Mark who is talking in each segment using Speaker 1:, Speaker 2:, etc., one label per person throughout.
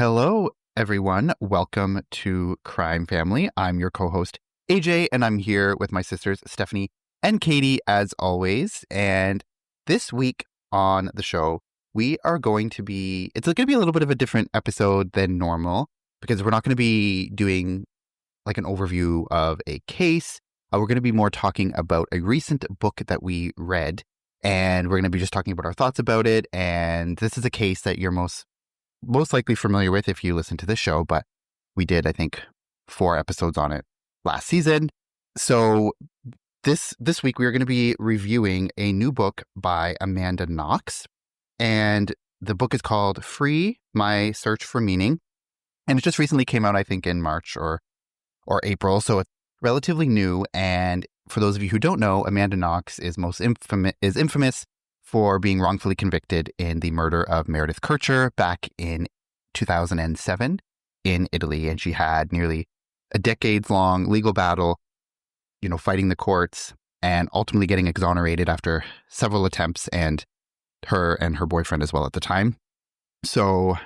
Speaker 1: Hello, everyone. Welcome to Crime Family. I'm your co-host, AJ, and I'm here with my sisters, Stephanie and Katie, as always. And this week on the show, it's going to be a little bit of a different episode than normal because we're not going to be doing like an overview of a case. We're going to be more talking about a recent book that we read, and we're going to be just talking about our thoughts about it. And this is a case that you're most likely familiar with if you listen to this show, but we did, I think, 4 episodes on it last season. So this week we are going to be reviewing a new book by Amanda Knox, and the book is called Free: My Search for Meaning, and it just recently came out, I think, in March or April, so it's relatively new. And for those of you who don't know, Amanda Knox is infamous for being wrongfully convicted in the murder of Meredith Kercher back in 2007 in Italy. And she had nearly a decades-long legal battle, fighting the courts and ultimately getting exonerated after several attempts, and her boyfriend as well at the time. So,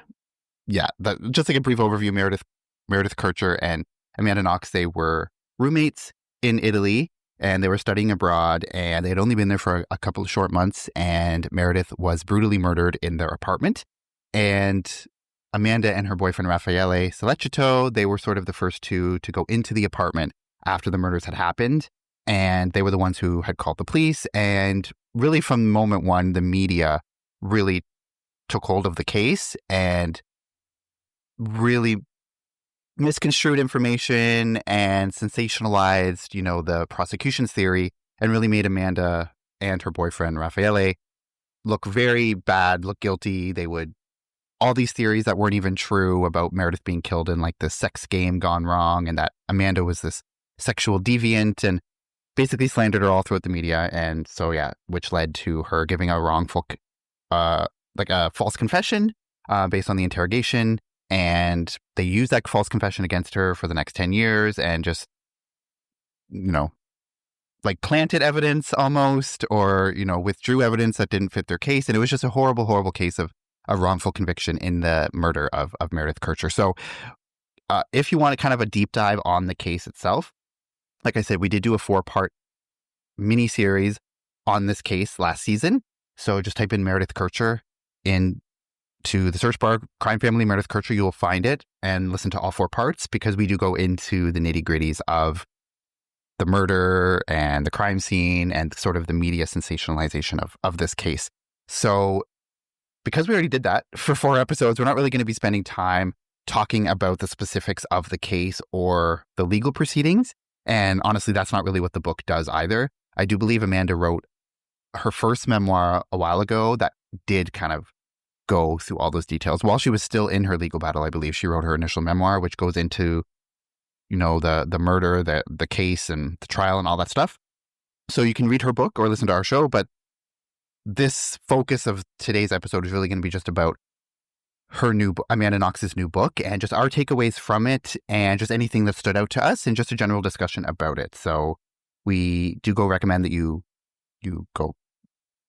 Speaker 1: yeah, just like a brief overview, Meredith Kercher and Amanda Knox, they were roommates in Italy, and they were studying abroad, and they had only been there for a couple of short months, and Meredith was brutally murdered in their apartment. And Amanda and her boyfriend, Raffaele Sollecito, they were sort of the first two to go into the apartment after the murders had happened, and they were the ones who had called the police. And really from moment one, the media really took hold of the case and really misconstrued information and sensationalized, the prosecution's theory, and really made Amanda and her boyfriend, Raffaele, look very bad, look guilty. All these theories that weren't even true about Meredith being killed in like the sex game gone wrong, and that Amanda was this sexual deviant, and basically slandered her all throughout the media. And so, yeah, which led to her giving a wrongful, a false confession based on the interrogation. And they used that false confession against her for the next 10 years and just, planted evidence almost, or, withdrew evidence that didn't fit their case. And it was just a horrible, horrible case of a wrongful conviction in the murder of Meredith Kercher. So if you want kind of a deep dive on the case itself, like I said, we did do a 4-part mini-series on this case last season. So just type in Meredith Kercher to the search bar, Crime Family Meredith Kercher, you will find it, and listen to all 4 parts, because we do go into the nitty-gritties of the murder and the crime scene and sort of the media sensationalization of this case. So because we already did that for 4 episodes, we're not really going to be spending time talking about the specifics of the case or the legal proceedings. And honestly, that's not really what the book does either. I do believe Amanda wrote her first memoir a while ago that did kind of go through all those details. While she was still in her legal battle, I believe she wrote her initial memoir, which goes into, the murder, the case and the trial and all that stuff. So you can read her book or listen to our show, but this focus of today's episode is really going to be just about her Amanda Knox's new book, and just our takeaways from it, and just anything that stood out to us, and just a general discussion about it. So we do recommend that you go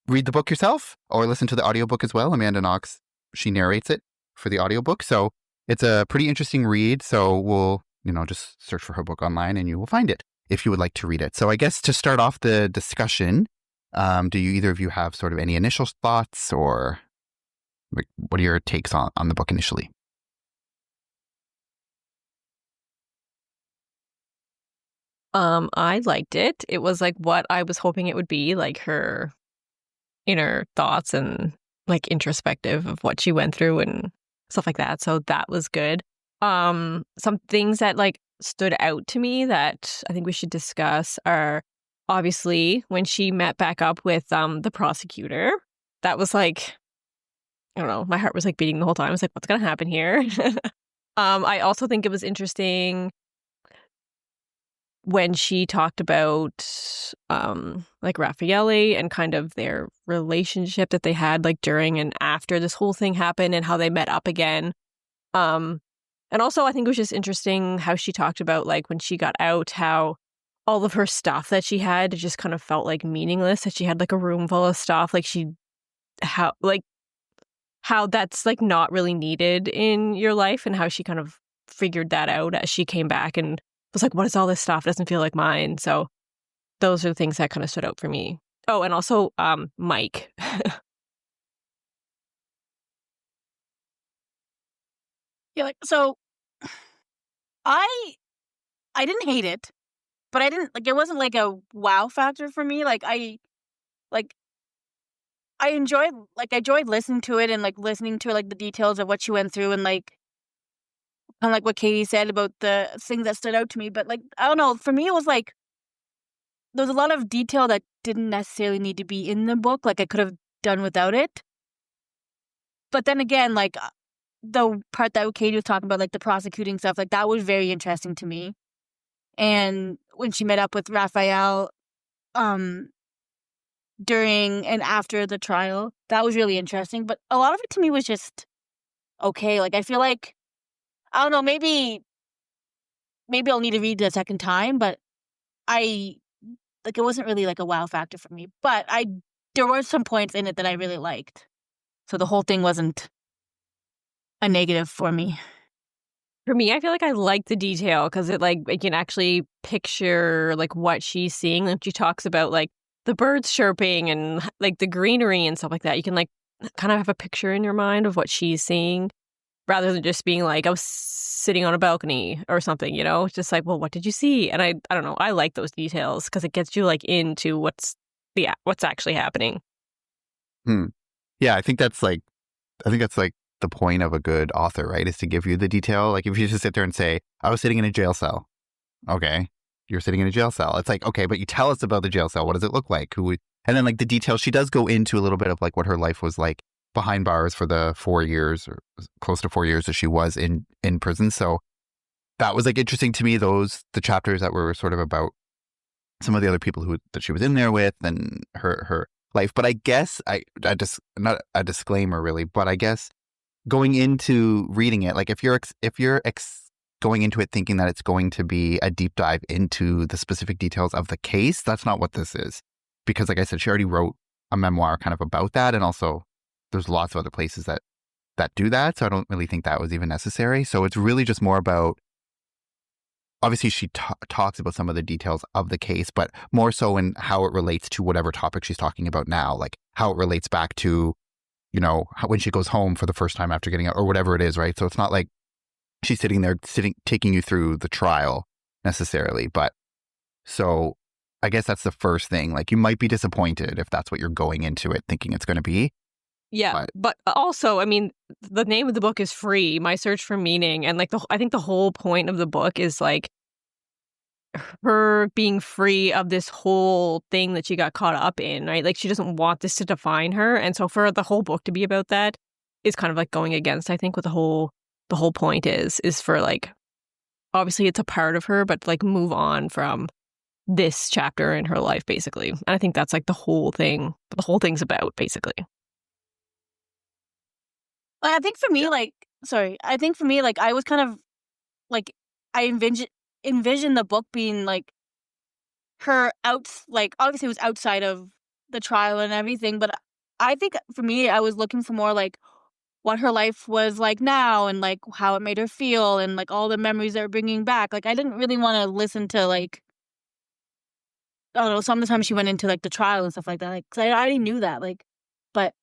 Speaker 1: read the book yourself or listen to the audiobook as well. Amanda Knox, she narrates it for the audiobook. So it's a pretty interesting read. So we'll, just search for her book online and you will find it if you would like to read it. So I guess to start off the discussion, do either of you have sort of any initial thoughts, or what are your takes on the book initially?
Speaker 2: I liked it. It was like what I was hoping it would be, like her inner thoughts and like introspective of what she went through and stuff like that. So that was good. Some things that like stood out to me that I think we should discuss are obviously when she met back up with the prosecutor. That was like, I don't know, my heart was like beating the whole time. I was like, what's gonna happen here? I also think it was interesting when she talked about like Raffaele and kind of their relationship that they had like during and after this whole thing happened, and how they met up again. And also I think it was just interesting how she talked about like when she got out, how all of her stuff that she had just kind of felt like meaningless, that she had like a room full of stuff. Like how that's like not really needed in your life, and how she kind of figured that out as she came back and was like, what is all this stuff? It doesn't feel like mine. So those are the things that kind of stood out for me. Oh, and also Mike.
Speaker 3: Yeah, like, so I didn't hate it, but I didn't like, it wasn't like a wow factor for me. Like I enjoyed listening to it and like listening to like the details of what she went through, and like kind of like what Katie said about the things that stood out to me. But like, I don't know, for me it was like there was a lot of detail that didn't necessarily need to be in the book. Like I could have done without it. But then again, like the part that Katie was talking about, like the prosecuting stuff, like that was very interesting to me. And when she met up with Raphael during and after the trial, that was really interesting. But a lot of it to me was just okay. Like I feel like, I don't know, maybe I'll need to read it a second time, but it wasn't really like a wow factor for me. But there were some points in it that I really liked. So the whole thing wasn't a negative for me.
Speaker 2: For me, I feel like I like the detail because I can actually picture like what she's seeing. Like she talks about like the birds chirping and like the greenery and stuff like that. You can like kind of have a picture in your mind of what she's seeing, rather than just being like, I was sitting on a balcony or something, you know? It's just like, well, what did you see? And I don't know. I like those details because it gets you like into what's actually happening.
Speaker 1: Yeah, I think that's like the point of a good author, right? Is to give you the detail. Like if you just sit there and say, I was sitting in a jail cell. Okay. You're sitting in a jail cell. It's like, okay, but you tell us about the jail cell. What does it look like? And then like the details, she does go into a little bit of like what her life was like behind bars for the 4 years or close to 4 years that she was in prison. So that was like interesting to me, the chapters that were sort of about some of the other people that she was in there with and her life. But I guess I just, not a disclaimer really, but I guess going into reading it, like if you're going into it thinking that it's going to be a deep dive into the specific details of the case, that's not what this is. Because like I said, she already wrote a memoir kind of about that. And also there's lots of other places that do that. So I don't really think that was even necessary. So it's really just more about, obviously she talks about some of the details of the case, but more so in how it relates to whatever topic she's talking about now, like how it relates back to, you know, when she goes home for the first time after getting out or whatever it is, right? So it's not like she's sitting there taking you through the trial necessarily. But so I guess that's the first thing. Like you might be disappointed if that's what you're going into it thinking it's going to be.
Speaker 2: Yeah, but also, I mean, the name of the book is Free, My Search for Meaning. And like I think the whole point of the book is like her being free of this whole thing that she got caught up in, right? Like she doesn't want this to define her. And so for the whole book to be about that is kind of like going against, I think, what the whole point is for like, obviously it's a part of her, but like move on from this chapter in her life, basically. And I think that's like the whole thing's about, basically.
Speaker 3: I think for me, like I was kind of like, I envisioned the book being like her like obviously it was outside of the trial and everything, but I think for me I was looking for more like what her life was like now and like how it made her feel and like all the memories they were bringing back. Like I didn't really want to listen to like, I don't know, some of the time she went into like the trial and stuff like that, like 'cause I already knew that, like, but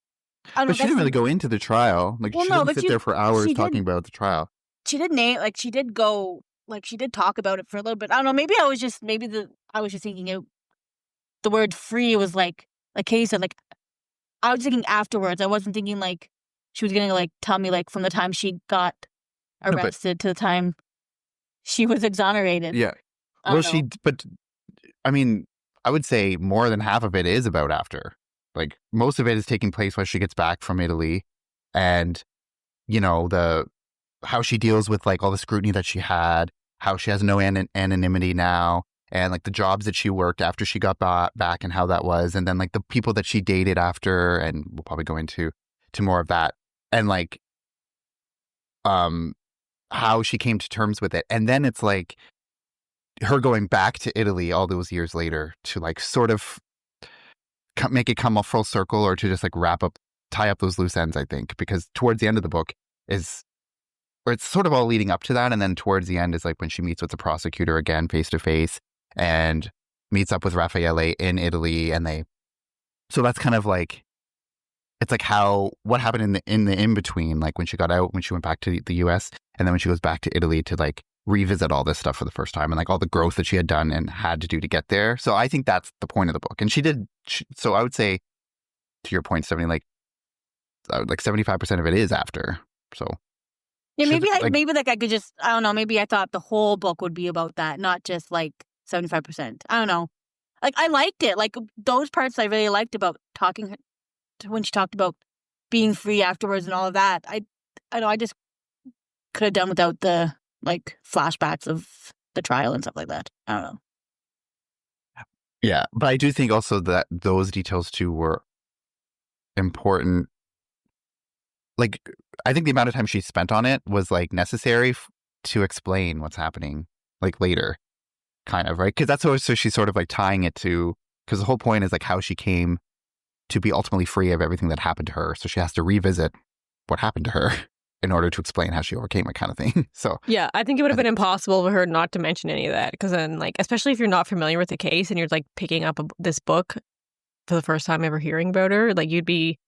Speaker 3: I don't know.
Speaker 1: But she didn't really go into the trial. Like she didn't sit there for hours talking about the trial.
Speaker 3: She did she did go, like she did talk about it for a little bit. I don't know, maybe I was just thinking the word free was like Katie said, like I was thinking afterwards. I wasn't thinking like she was gonna like tell me like from the time she got arrested to the time she was exonerated.
Speaker 1: Yeah. Well, but I mean, I would say more than half of it is about after. Like most of it is taking place when she gets back from Italy, and you know how she deals with like all the scrutiny that she had, how she has no anonymity now, and like the jobs that she worked after she got back and how that was, and then like the people that she dated after, and we'll probably go into more of that, and like how she came to terms with it, and then it's like her going back to Italy all those years later to like sort of make it come a full circle, or to just like wrap up tie up those loose ends, I think, because towards the end of the book is, or it's sort of all leading up to that. And then towards the end is like when she meets with the prosecutor again, face to face, and meets up with Raffaele in Italy. And so that's kind of like, it's like what happened in the in-between, like when she got out, when she went back to the US, and then when she goes back to Italy to like revisit all this stuff for the first time, and like all the growth that she had done and had to do to get there. So I think that's the point of the book. And so I would say, to your point, Stephanie, like 75% of it is after. So
Speaker 3: yeah, maybe I could just, I don't know, maybe I thought the whole book would be about that, not just like 75%. I don't know. Like I liked it. Like those parts I really liked about talking when she talked about being free afterwards and all of that. I know I just could have done without the like flashbacks of the trial and stuff like that. I don't know.
Speaker 1: Yeah, but I do think also that those details too were important. Like, I think the amount of time she spent on it was like necessary to explain what's happening like later, kind of, right? Because that's always, so she's sort of like tying it to, because the whole point is like how she came to be ultimately free of everything that happened to her. So she has to revisit what happened to her in order to explain how she overcame it, kind of thing. So
Speaker 2: yeah, I think it would have been impossible for her not to mention any of that, because then like, especially if you're not familiar with the case and you're like picking up this book for the first time ever hearing about her, like you'd be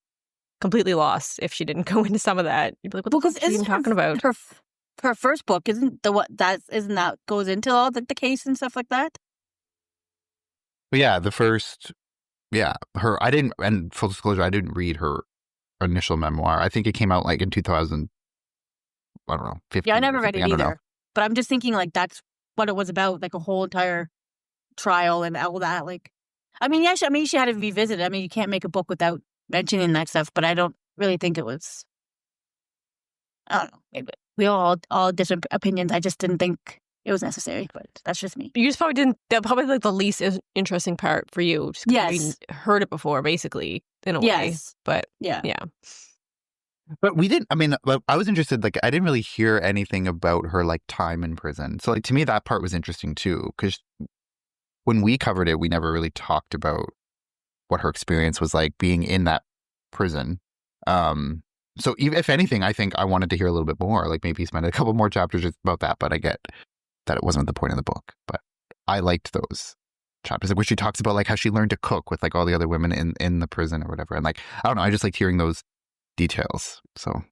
Speaker 2: completely lost if she didn't go into some of that. You'd be like, what the fuck are you even talking about?
Speaker 3: Her first book isn't that goes into all the case and stuff like that?
Speaker 1: But yeah, I didn't, and full disclosure, I didn't read her initial memoir. I think it came out like in 2000, I don't know, 15.
Speaker 3: Yeah, I never read it either. But I'm just thinking like that's what it was about, like a whole entire trial and all that. Like, I mean, yeah, she had to revisit it. I mean, you can't make a book without mentioning that stuff, but I don't really think it was, I don't know, maybe we all different opinions. I just didn't think it was necessary, but that's just me.
Speaker 2: You just probably didn't, that probably like the least interesting part for you. Just 'cause
Speaker 3: yes.
Speaker 2: you heard it before, basically, in a way. But yeah.
Speaker 1: But we didn't, I mean, I was interested, like, I didn't really hear anything about her, like, time in prison. So, like, to me, that part was interesting, too, because when we covered it, we never really talked about what her experience was like being in that prison. So, even if anything, I think I wanted to hear a little bit more, like, maybe spend a couple more chapters about that, but I get that it wasn't the point of the book. But I liked those chapters, like, where she talks about, like, how she learned to cook with, like, all the other women in the prison or whatever. And, like, I don't know, I just liked hearing those details. So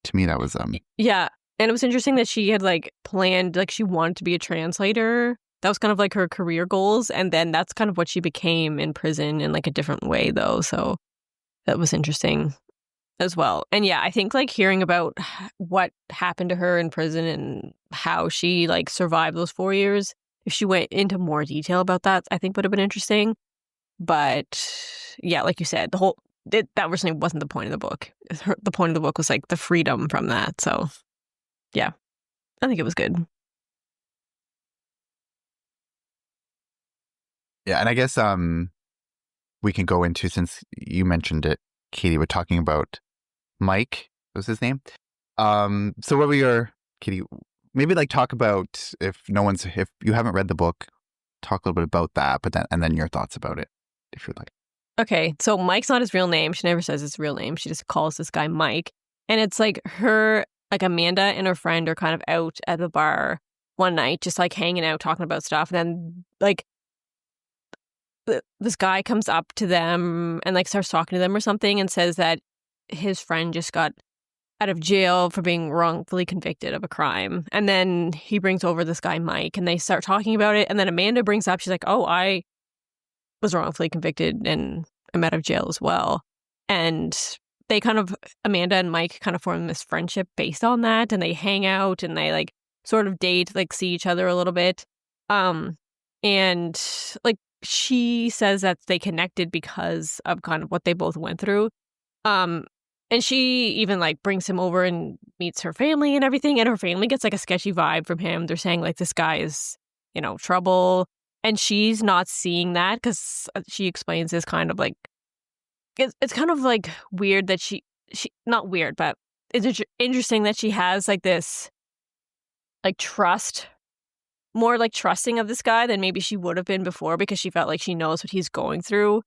Speaker 1: to me that was
Speaker 2: yeah, and it was interesting that she had like planned, like she wanted to be a translator. That was kind of like her career goals, and then that's kind of what she became in prison in like a different way though. So that was interesting as well. And yeah, I think like hearing about what happened to her in prison and how she like survived those 4 years, if she went into more detail about that, I think would have been interesting. But yeah, like you said, that originally wasn't the point of the book. The point of the book was like the freedom from that. So yeah, I think it was good.
Speaker 1: Yeah, and I guess we can go into, since you mentioned it, Katie, we're talking about Mike, was his name. So what were your, Katie, maybe like talk about, if you haven't read the book, talk a little bit about that, but then your thoughts about it, if you'd like.
Speaker 2: Okay, so Mike's not his real name. She never says his real name. She just calls this guy Mike. And it's like Amanda and her friend are kind of out at the bar one night, just like hanging out, talking about stuff. And then like this guy comes up to them and like starts talking to them or something and says that his friend just got out of jail for being wrongfully convicted of a crime. And then he brings over this guy Mike and they start talking about it. And then Amanda brings up, she's like, oh, I was wrongfully convicted and I'm out of jail as well. And they kind of, Amanda and Mike kind of form this friendship based on that, and they hang out and they like sort of date, like see each other a little bit. And like she says that they connected because of kind of what they both went through. And she even like brings him over and meets her family and everything, and her family gets like a sketchy vibe from him. They're saying like this guy is, trouble. And she's not seeing that because she explains this kind of like, it's kind of like weird that she not weird, but it's interesting that she has like this like trust, more like trusting of this guy than maybe she would have been before, because she felt like she knows what he's going through.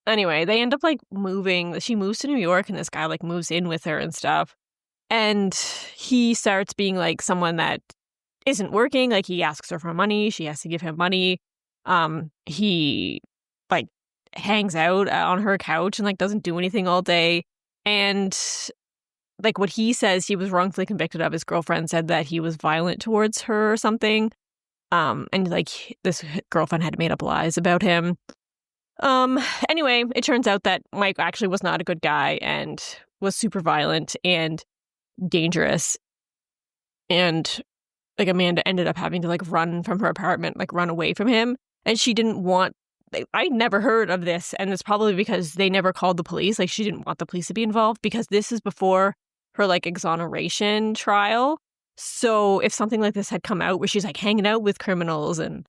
Speaker 2: anyway, they end up like moving. She moves to New York and this guy like moves in with her and stuff. And he starts being like someone that isn't working. Like he asks her for money. She has to give him money. He like hangs out on her couch and like doesn't do anything all day. And like what he says he was wrongfully convicted of, his girlfriend said that he was violent towards her or something. And like this girlfriend had made up lies about him. Anyway, it turns out that Mike actually was not a good guy and was super violent and dangerous. And like Amanda ended up having to like run from her apartment, like run away from him. And she didn't want, I'd never heard of this. And it's probably because they never called the police. Like she didn't want the police to be involved because this is before her like exoneration trial. So if something like this had come out where she's like hanging out with criminals and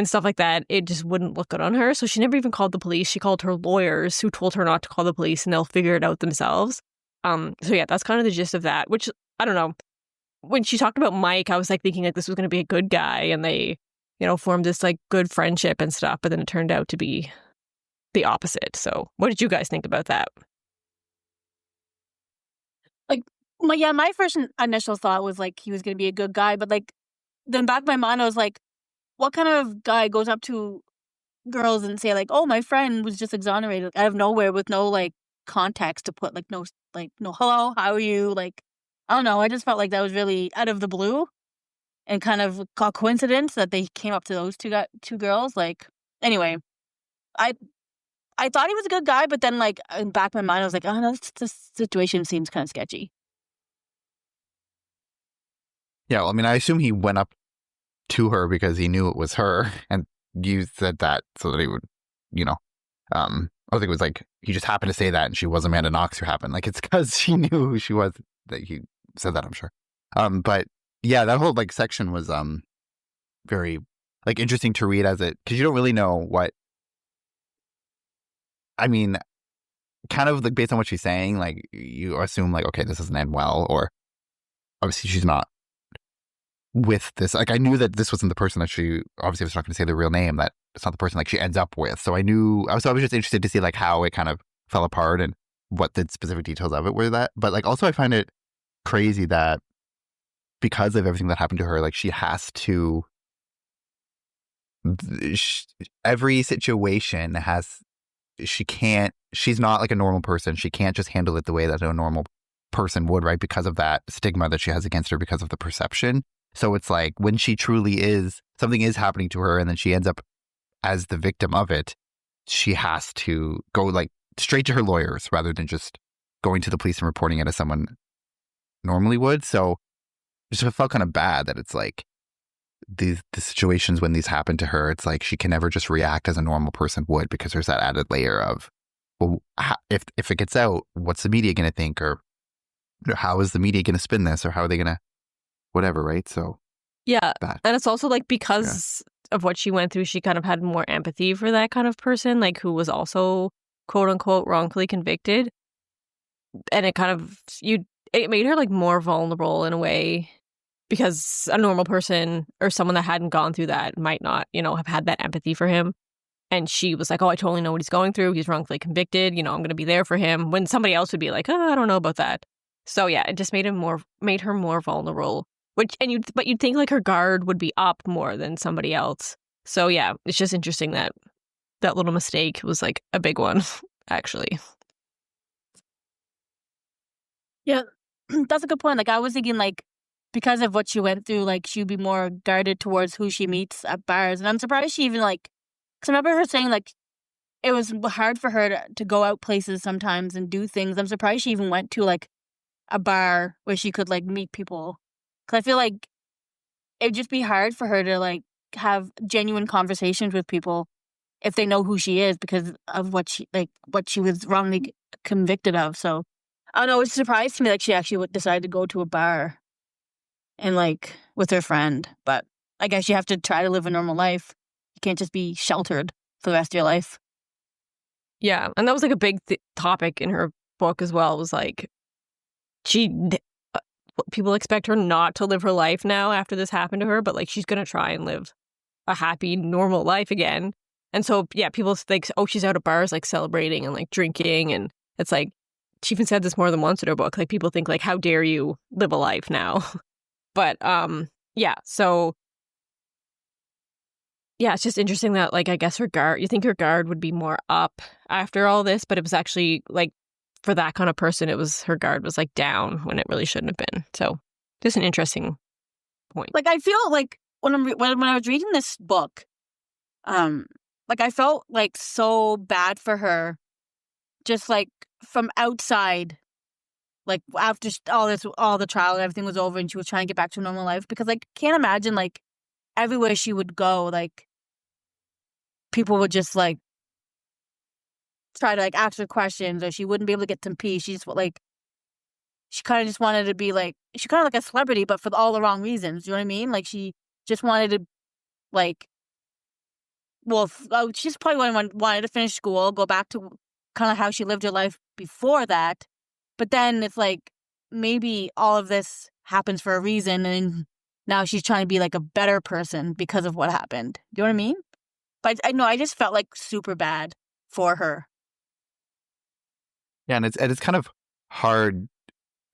Speaker 2: stuff like that, it just wouldn't look good on her. So she never even called the police. She called her lawyers who told her not to call the police and they'll figure it out themselves. So yeah, that's kind of the gist of that, which I don't know. When she talked about Mike, I was like thinking like this was going to be a good guy and they, you know, formed this like good friendship and stuff, but then it turned out to be the opposite. So what did you guys think about that?
Speaker 3: Like, my first initial thought was like he was going to be a good guy, but like then back in my mind I was like, what kind of guy goes up to girls and say like, oh, my friend was just exonerated out of nowhere with no like context to put, like no hello, how are you? Like, I don't know. I just felt like that was really out of the blue and kind of a coincidence that they came up to those two girls. Like, anyway, I thought he was a good guy, but then like in the back of my mind I was like, oh no, this situation seems kind of sketchy.
Speaker 1: Yeah, well, I mean, I assume he went up to her because he knew it was her, and you said that so that he would, you know, I think it was like he just happened to say that, and she was Amanda Knox who happened. Like it's because he knew who she was that he said that, I'm sure. But yeah, that whole like section was very like interesting to read as it, because you don't really know what. I mean, kind of like based on what she's saying, like you assume like, okay, this doesn't end well, or obviously she's not with this. Like I knew that this wasn't the person that she, obviously I was not going to say the real name, that it's not the person like she ends up with. So I was just interested to see like how it kind of fell apart and what the specific details of it were that. But like also I find it crazy that because of everything that happened to her, like she has to, every situation she's not like a normal person. She can't just handle it the way that a normal person would, right? Because of that stigma that she has against her because of the perception. So it's like when she truly is, something is happening to her and then she ends up as the victim of it, she has to go like straight to her lawyers rather than just going to the police and reporting it as someone normally would. So it just felt kind of bad that it's like the situations when these happen to her, it's like she can never just react as a normal person would, because there's that added layer of, well, if it gets out, what's the media going to think? Or how is the media going to spin this? Or how are they going to whatever, right? So
Speaker 2: yeah. And it's also like because of what she went through, she kind of had more empathy for that kind of person, like who was also quote unquote wrongfully convicted. And it kind of, it made her like more vulnerable in a way, because a normal person or someone that hadn't gone through that might not, have had that empathy for him. And she was like, oh, I totally know what he's going through. He's wrongfully convicted. I'm going to be there for him. When somebody else would be like, oh, I don't know about that. So yeah, it just made her more vulnerable. But you'd think like her guard would be up more than somebody else. So yeah, it's just interesting that little mistake was like a big one, actually.
Speaker 3: Yeah, that's a good point. Like I was thinking like, because of what she went through, like she'd be more guarded towards who she meets at bars. And I'm surprised she even like, because I remember her saying like it was hard for her to go out places sometimes and do things. I'm surprised she even went to like a bar where she could like meet people. Because I feel like it'd just be hard for her to like have genuine conversations with people if they know who she is because of what she was wrongly convicted of. So I don't know, it's a surprise to me like she actually decided to go to a bar and like with her friend. But I guess you have to try to live a normal life. You can't just be sheltered for the rest of your life.
Speaker 2: Yeah, and that was like a big topic in her book as well. It was like people expect her not to live her life now after this happened to her, but like she's gonna try and live a happy, normal life again. And so, yeah, people think, oh, she's out at bars, like celebrating and like drinking. And it's like, she even said this more than once in her book. Like people think like, how dare you live a life now? But yeah, so yeah, it's just interesting that like I guess you think her guard would be more up after all this, but it was actually like for that kind of person, her guard was like down when it really shouldn't have been. So just an interesting point.
Speaker 3: Like I feel like when I was reading this book, like I felt like so bad for her, just like from outside. Like after all the trial and everything was over and she was trying to get back to a normal life, because like can't imagine like everywhere she would go, like people would just like try to like ask her questions, or she wouldn't be able to get some peace. She kind of just wanted to be like, she kind of like a celebrity, but for all the wrong reasons. You know what I mean? Like she just wanted to like, well, she just probably wanted to finish school, go back to kind of how she lived her life before that. But then it's like maybe all of this happens for a reason, and now she's trying to be like a better person because of what happened. Do you know what I mean? But I know I just felt like super bad for her.
Speaker 1: Yeah, and it's kind of hard.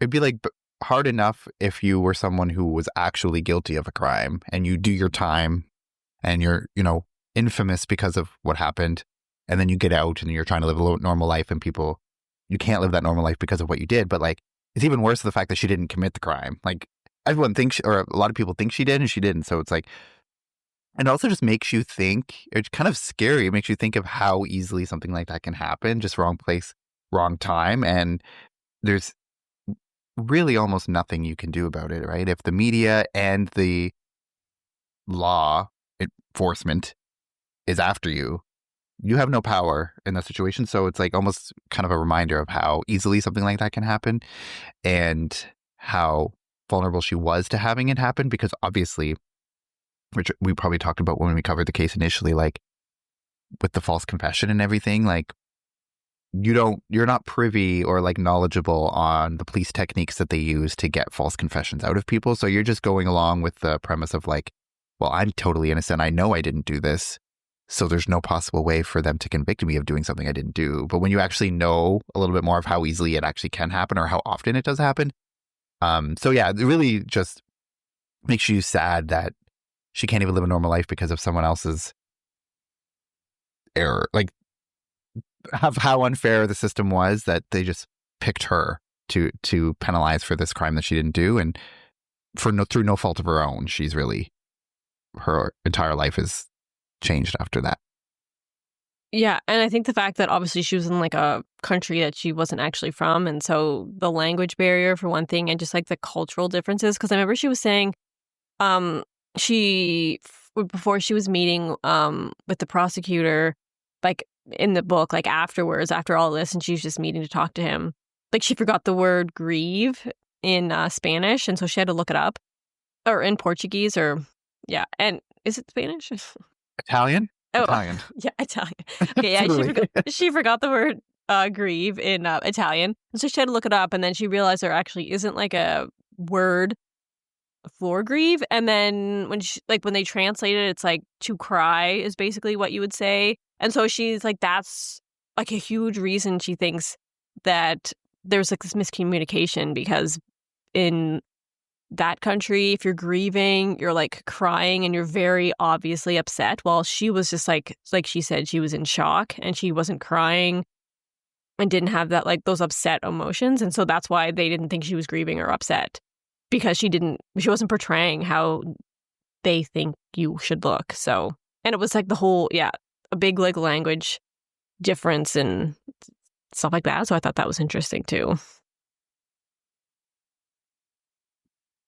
Speaker 1: It'd be like hard enough if you were someone who was actually guilty of a crime and you do your time and you're, infamous because of what happened, and then you get out and you're trying to live a normal life, and you can't live that normal life because of what you did. But like, it's even worse the fact that she didn't commit the crime. Like everyone thinks, or a lot of people think she did, and she didn't. So it's like, and it also just makes you think, it's kind of scary. It makes you think of how easily something like that can happen, just wrong place, wrong time. And there's really almost nothing you can do about it, right? If the media and the law enforcement is after you, you have no power in that situation. So it's like almost kind of a reminder of how easily something like that can happen and how vulnerable she was to having it happen, because obviously, which we probably talked about when we covered the case initially, like with the false confession and everything, like you're not privy or like knowledgeable on the police techniques that they use to get false confessions out of people. So you're just going along with the premise of like, well, I'm totally innocent. I know I didn't do this. So there's no possible way for them to convict me of doing something I didn't do. But when you actually know a little bit more of how easily it actually can happen or how often it does happen. So yeah, it really just makes you sad that she can't even live a normal life because of someone else's error. Like of how unfair the system was that they just picked her to penalize for this crime that she didn't do. And through no fault of her own, her entire life is changed after that.
Speaker 2: Yeah, and I think the fact that obviously she was in like a country that she wasn't actually from, and so the language barrier for one thing, and just like the cultural differences. Because I remember she was saying, before she was meeting with the prosecutor, like in the book, like afterwards, after all this, and she was just meeting to talk to him, like she forgot the word grieve in Spanish, and so she had to look it up, or in Portuguese, or yeah, and is it Spanish?
Speaker 1: Italian?
Speaker 2: Oh,
Speaker 1: Italian.
Speaker 2: Yeah, Italian. Okay, yeah, she forgot the word grieve in Italian. And so she had to look it up, and then she realized there actually isn't like a word for grieve. And then when they translate it, it's like to cry is basically what you would say. And so she's like, that's like a huge reason she thinks that there's like this miscommunication, because in that country, if you're grieving, you're like crying and you're very obviously upset. While she was just like she said, she was in shock and she wasn't crying and didn't have that like those upset emotions. And so that's why they didn't think she was grieving or upset, because she wasn't portraying how they think you should look. So, and it was like the whole, a big like language difference and stuff like that. So I thought that was interesting too.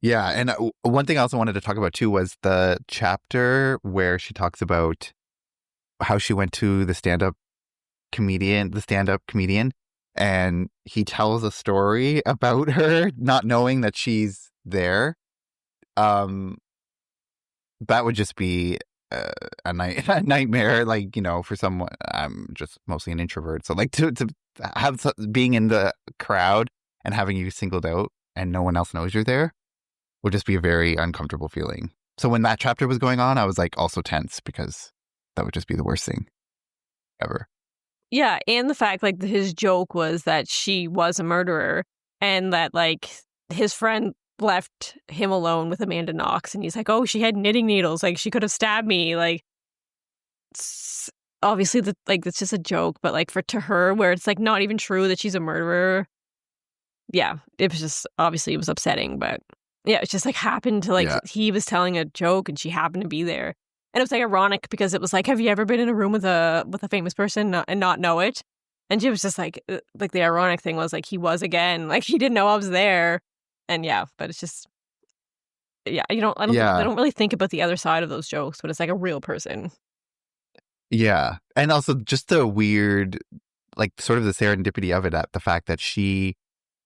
Speaker 1: Yeah, and one thing I also wanted to talk about too was the chapter where she talks about how she went to the stand-up comedian, and he tells a story about her not knowing that she's there. That would just be a nightmare, like, for someone. I'm just mostly an introvert, so like to have being in the crowd and having you singled out and no one else knows you're there would just be a very uncomfortable feeling. So when that chapter was going on, I was like also tense, because that would just be the worst thing. ever.
Speaker 2: Yeah, and the fact like his joke was that she was a murderer and that like his friend left him alone with Amanda Knox, and he's like, "Oh, she had knitting needles. Like she could have stabbed me." Like obviously like it's just a joke, but like to her where it's like not even true that she's a murderer. Yeah, it was just obviously it was upsetting, but yeah, it just like happened to like he was telling a joke and she happened to be there. And it was like ironic because it was like, have you ever been in a room with a famous person and not know it? And she was just like the ironic thing was like he was again, like he didn't know I was there, and yeah, but it's just I don't really think about the other side of those jokes, but it's like a real person.
Speaker 1: Yeah, and also just the weird, like sort of the serendipity of it, at the fact that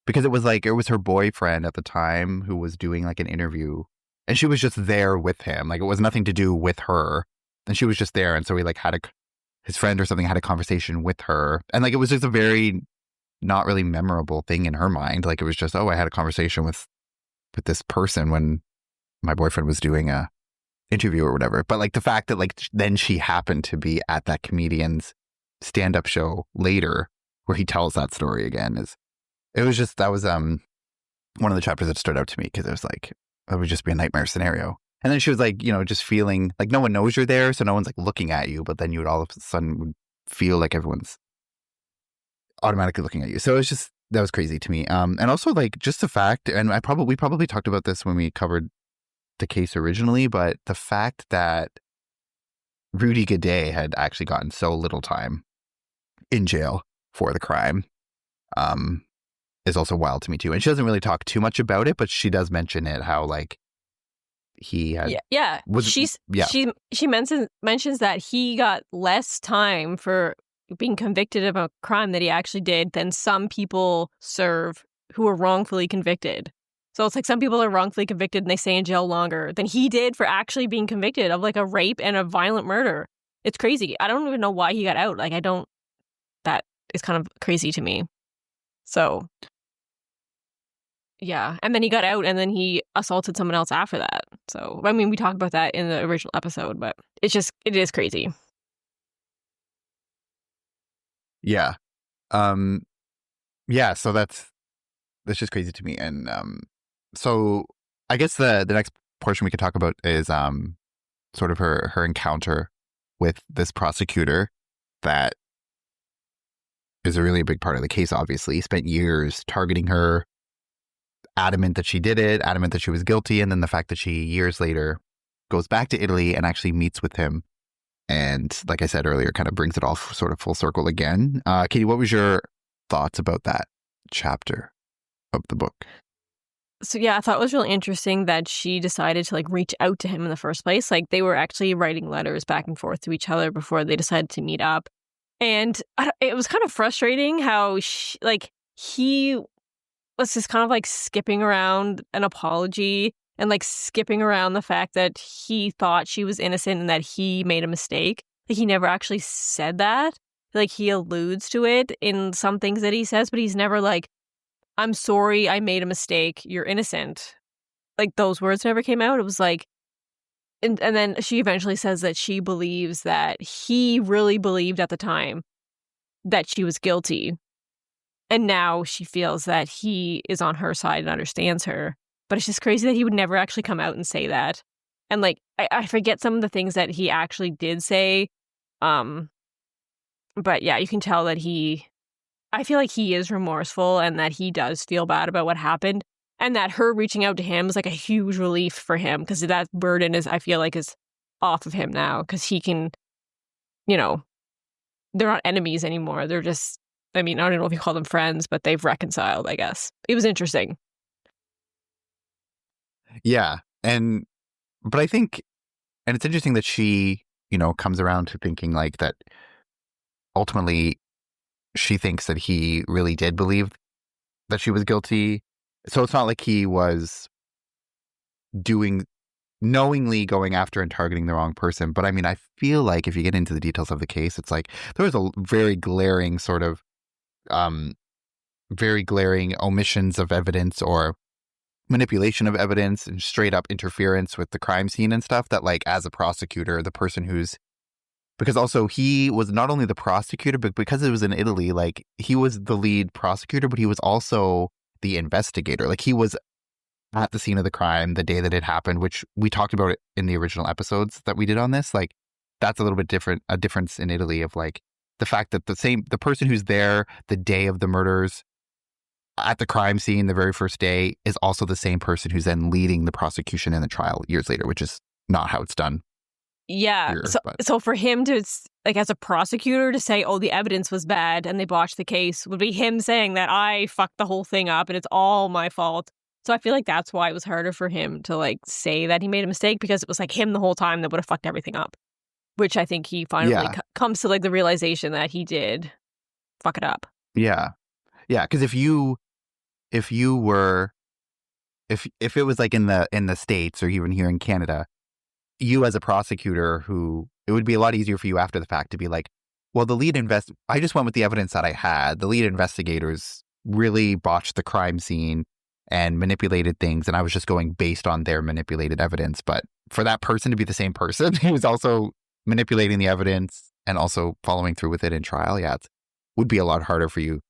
Speaker 1: because it was her boyfriend at the time who was doing like an interview. And she was just there with him. Like, it was nothing to do with her. And she was just there. And so he, like, his friend or something had a conversation with her. And, like, it was just a very not really memorable thing in her mind. Like, it was just, oh, I had a conversation with this person when my boyfriend was doing a interview or whatever. But, like, the fact that, like, then she happened to be at that comedian's stand-up show later where he tells that story again that was one of the chapters that stood out to me because it was like, that would just be a nightmare scenario. And then she was like, just feeling like no one knows you're there. So no one's like looking at you, but then you would all of a sudden would feel like everyone's automatically looking at you. So that was crazy to me. And also like just the fact, and we probably talked about this when we covered the case originally, but the fact that Rudy Gaudet had actually gotten so little time in jail for the crime, is also wild to me too. And she doesn't really talk too much about it, but she does mention it, how like he had
Speaker 2: she mentions that he got less time for being convicted of a crime that he actually did than some people serve who were wrongfully convicted. So it's like some people are wrongfully convicted and they stay in jail longer than he did for actually being convicted of like a rape and a violent murder. It's crazy. I don't even know why he got out. Like that is kind of crazy to me. So yeah, and then he got out and then he assaulted someone else after that. So, I mean, we talked about that in the original episode, but it is crazy.
Speaker 1: Yeah. Yeah, so that's just crazy to me. And so I guess the next portion we could talk about is sort of her encounter with this prosecutor that is a really big part of the case, obviously. He spent years targeting her, adamant that she did it, adamant that she was guilty, and then the fact that she years later goes back to Italy and actually meets with him. And like I said earlier, kind of brings it all sort of full circle again. Katie, what was your thoughts about that chapter of the book?
Speaker 2: So yeah, I thought it was really interesting that she decided to like reach out to him in the first place. Like they were actually writing letters back and forth to each other before they decided to meet up. And it was kind of frustrating how he was just kind of like skipping around an apology and like skipping around the fact that he thought she was innocent and that he made a mistake. Like he never actually said that. Like he alludes to it in some things that he says, but he's never like, I'm sorry, I made a mistake, you're innocent. Like those words never came out. It was like, and then she eventually says that she believes that he really believed at the time that she was guilty. And now she feels that he is on her side and understands her. But it's just crazy that he would never actually come out and say that. And like, I forget some of the things that he actually did say. But yeah, you can tell that I feel like he is remorseful and that he does feel bad about what happened. And that her reaching out to him is like a huge relief for him because that burden I feel like is off of him now because he can, they're not enemies anymore. They're just, I mean, I don't know if you call them friends, but they've reconciled, I guess. It was interesting.
Speaker 1: Yeah. But I think, and it's interesting that she, comes around to thinking like that ultimately she thinks that he really did believe that she was guilty. So it's not like he was knowingly going after and targeting the wrong person. But I mean, I feel like if you get into the details of the case, it's like there was a very glaring sort of, very glaring omissions of evidence or manipulation of evidence and straight up interference with the crime scene and stuff that like as a prosecutor, the person who's because also he was not only the prosecutor, but because it was in Italy, like he was the lead prosecutor, but he was also the investigator. Like he was at the scene of the crime the day that it happened, which we talked about it in the original episodes that we did on this. Like that's a little bit different, a difference in Italy of like the fact that the person who's there the day of the murders at the crime scene, the very first day, is also the same person who's then leading the prosecution in the trial years later, which is not how it's done.
Speaker 2: Yeah.
Speaker 1: Here,
Speaker 2: so for him to, like, as a prosecutor to say, oh, the evidence was bad and they botched the case would be him saying that I fucked the whole thing up and it's all my fault. So I feel like that's why it was harder for him to, like, say that he made a mistake, because it was, like, him the whole time that would have fucked everything up, which I think he finally comes to, like, the realization that he did fuck it up.
Speaker 1: Yeah. Yeah. Because if it was like in the States or even here in Canada, you as a prosecutor it would be a lot easier for you after the fact to be like, well, I just went with the evidence that I had. The lead investigators really botched the crime scene and manipulated things, and I was just going based on their manipulated evidence. But for that person to be the same person who was also manipulating the evidence and also following through with it in trial, it would be a lot harder for you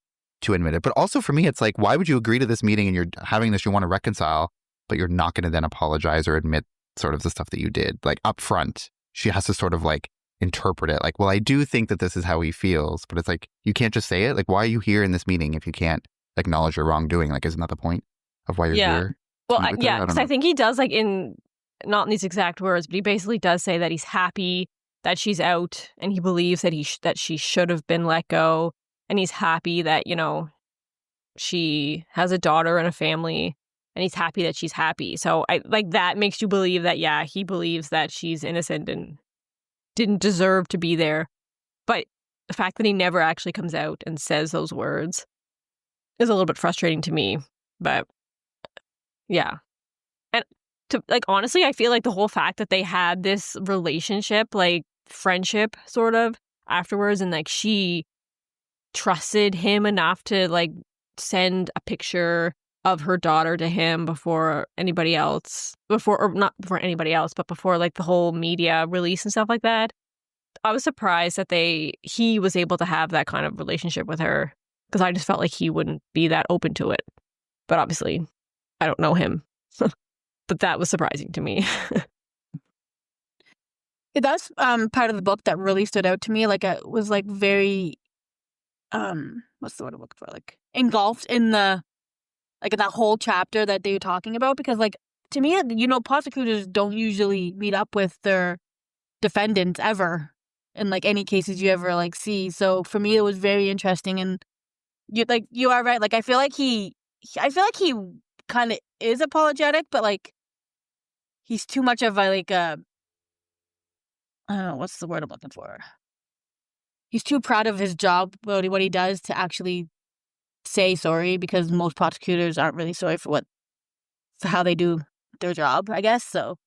Speaker 1: to admit it. But also for me, it's like, why would you agree to this meeting and you're having this, you want to reconcile, but you're not going to then apologize or admit sort of the stuff that you did? Like up front, she has to sort of like interpret it like, well, I do think that this is how he feels, but it's like, you can't just say it. Like, why are you here in this meeting if you can't acknowledge your wrongdoing? Like, isn't that the point of why you're here?
Speaker 2: Well, because I think he does, like, not in these exact words, but he basically does say that he's happy that she's out and he believes that that she should have been let go. And he's happy that, you know, she has a daughter and a family, and he's happy that she's happy. So that makes you believe that, he believes that she's innocent and didn't deserve to be there. But the fact that he never actually comes out and says those words is a little bit frustrating to me. But yeah. And honestly, I feel like the whole fact that they had this relationship, like friendship sort of afterwards, and like she trusted him enough to like send a picture of her daughter to him before anybody else, but before like the whole media release and stuff like that. I was surprised that he was able to have that kind of relationship with her, because I just felt like he wouldn't be that open to it. But obviously, I don't know him. But that was surprising to me.
Speaker 3: That's part of the book that really stood out to me. Like, it was like very what's the word I'm looking for? Like, engulfed in that whole chapter that they were talking about. Because, like, to me, you know, prosecutors don't usually meet up with their defendants ever in like any cases you ever like see. So for me, it was very interesting. And you are right. Like, I feel like he kind of is apologetic, but like he's too much of I don't know, what's the word I'm looking for? He's too proud of his job, what he does, to actually say sorry, because most prosecutors aren't really sorry for how they do their job, I guess. So,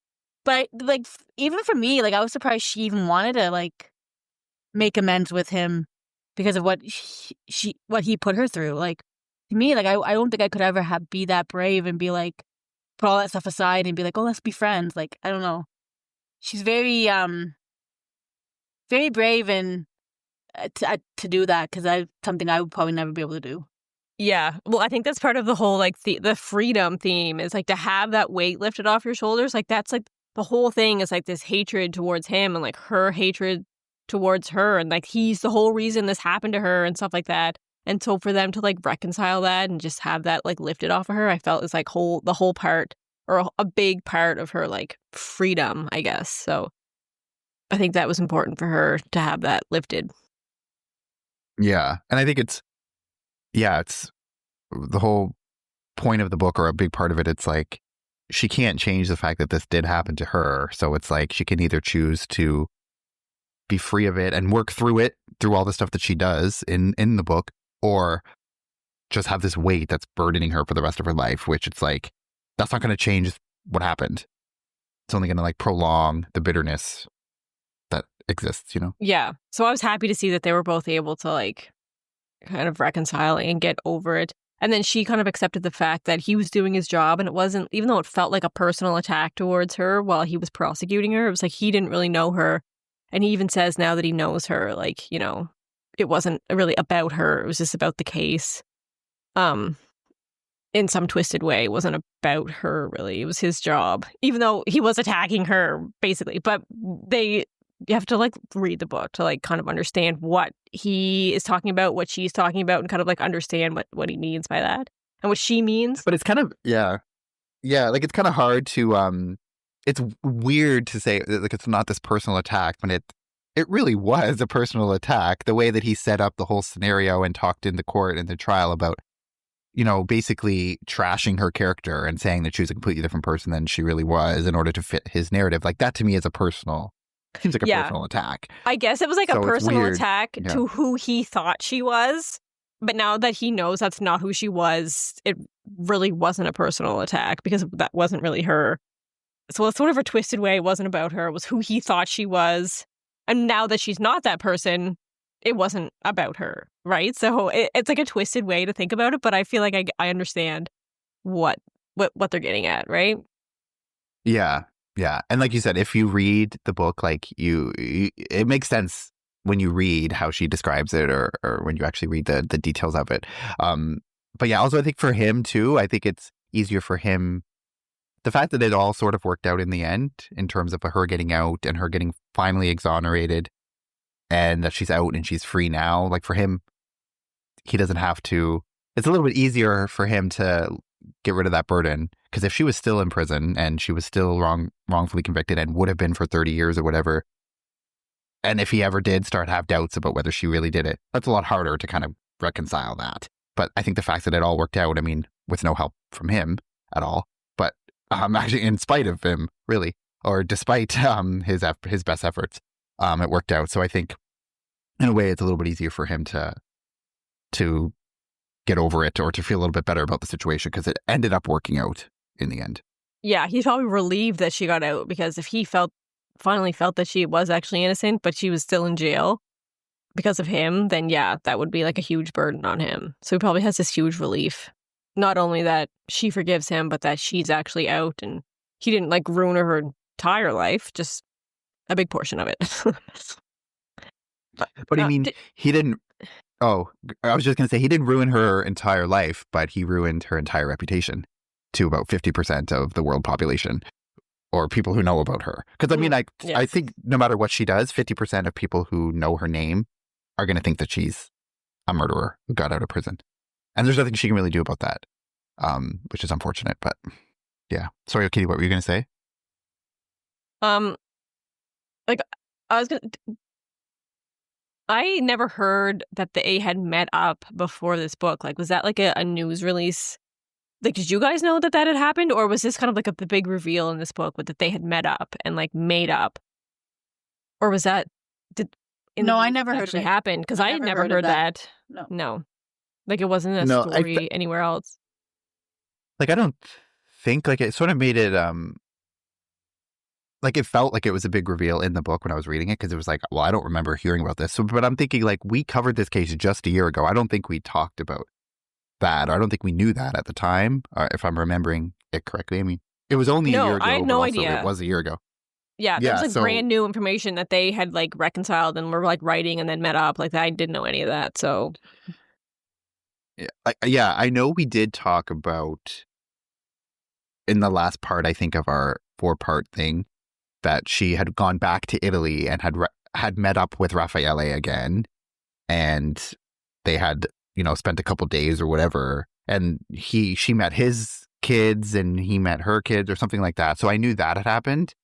Speaker 3: but like, even for me, like, I was surprised she even wanted to like make amends with him because of what he put her through. Like, to me, like, I don't think I could ever be that brave and be like, put all that stuff aside and be like, oh, let's be friends. Like, I don't know. She's very very brave and to do that, because something I would probably never be able to do.
Speaker 2: Yeah. Well, I think that's part of the whole, like, the freedom theme is, like, to have that weight lifted off your shoulders. Like, that's, like, the whole thing is, like, this hatred towards him and, like, her hatred towards her. And, like, he's the whole reason this happened to her and stuff like that. And so for them to, like, reconcile that and just have that, like, lifted off of her, I felt is, like, the whole part, or a big part of her, like, freedom, I guess. So I think that was important for her to have that lifted.
Speaker 1: Yeah. And I think it's the whole point of the book, or a big part of it. It's like, she can't change the fact that this did happen to her. So it's like, she can either choose to be free of it and work through all the stuff that she does in the book, or just have this weight that's burdening her for the rest of her life, which it's like, that's not going to change what happened. It's only going to like prolong the bitterness that exists, you know? Yeah.
Speaker 2: So I was happy to see that they were both able to like kind of reconcile and get over it. And then she kind of accepted the fact that he was doing his job, and it wasn't, even though it felt like a personal attack towards her while he was prosecuting her, it was like he didn't really know her And he even says now that he knows her, like, you know, it wasn't really about her. It was just about the case. In some twisted way, it wasn't about her, really. It was his job, even though he was attacking her, basically. But you have to, like, read the book to, like, kind of understand what he is talking about, what she's talking about, and kind of, like, understand what he means by that and what she means.
Speaker 1: But it's kind of, yeah, like, it's kind of hard to, it's weird to say, like, it's not this personal attack, when it really was a personal attack, the way that he set up the whole scenario and talked in the court in the trial about, you know, basically trashing her character and saying that she was a completely different person than she really was in order to fit his narrative. Like, that to me is seems like a personal attack.
Speaker 2: I guess it was like a personal attack to who he thought she was. But now that he knows that's not who she was, it really wasn't a personal attack because that wasn't really her. So it's sort of a twisted way. It wasn't about her. It was who he thought she was. And now that she's not that person, it wasn't about her, right? So it's like a twisted way to think about it, but I feel like I understand what they're getting at, right?
Speaker 1: Yeah. And like you said, if you read the book, like it makes sense when you read how she describes it or when you actually read the details of it. But yeah, also I think for him too, I think it's easier for him. The fact that it all sort of worked out in the end in terms of her getting out and her getting finally exonerated and that she's out and she's free now, like for him, he doesn't have to. It's a little bit easier for him to get rid of that burden, because if she was still in prison and she was still wrongfully convicted and would have been for 30 years or whatever, and if he ever did start to have doubts about whether she really did it, that's a lot harder to kind of reconcile that. But I think the fact that it all worked out, I mean, with no help from him at all, but actually in spite of him, really, or despite his best efforts, it worked out. So I think in a way it's a little bit easier for him to get over it or to feel a little bit better about the situation because it ended up working out in the end.
Speaker 2: Yeah, he's probably relieved that she got out, because if he finally felt that she was actually innocent, but she was still in jail because of him, then yeah, that would be like a huge burden on him. So he probably has this huge relief. Not only that she forgives him, but that she's actually out and he didn't like ruin her entire life, just a big portion of it.
Speaker 1: But I mean, he didn't. Oh, I was just going to say he didn't ruin her entire life, but he ruined her entire reputation to about 50% of the world population or people who know about her. Because I mean, I think no matter what she does, 50% of people who know her name are going to think that she's a murderer who got out of prison. And there's nothing she can really do about that, which is unfortunate. But yeah. Sorry, Katie, what were you going to say?
Speaker 2: Like, I never heard that they had met up before this book. Like, was that like a news release? Like, did you guys know that had happened? Or was this kind of like the big reveal in this book that they had met up and like made up? Or was that...
Speaker 3: No, I never heard
Speaker 2: it happened, because I had never heard that. No. Like, it wasn't a story anywhere else.
Speaker 1: Like, I don't think, like, it sort of made it... like, it felt like it was a big reveal in the book when I was reading it, because it was like, well, I don't remember hearing about this. So, but I'm thinking, like, we covered this case just a year ago. I don't think we talked about that. I don't think we knew that at the time, if I'm remembering it correctly. I mean, it was only a year ago.
Speaker 2: I had no idea.
Speaker 1: It was a year ago.
Speaker 2: Yeah, that was like brand new information that they had like reconciled and were like writing and then met up. Like, I didn't know any of that. So,
Speaker 1: yeah, I know we did talk about in the last part, I think, of our 4-part thing, that she had gone back to Italy and had met up with Raffaele again, and they had, you know, spent a couple days or whatever, and she met his kids and he met her kids or something like that. So I knew that had happened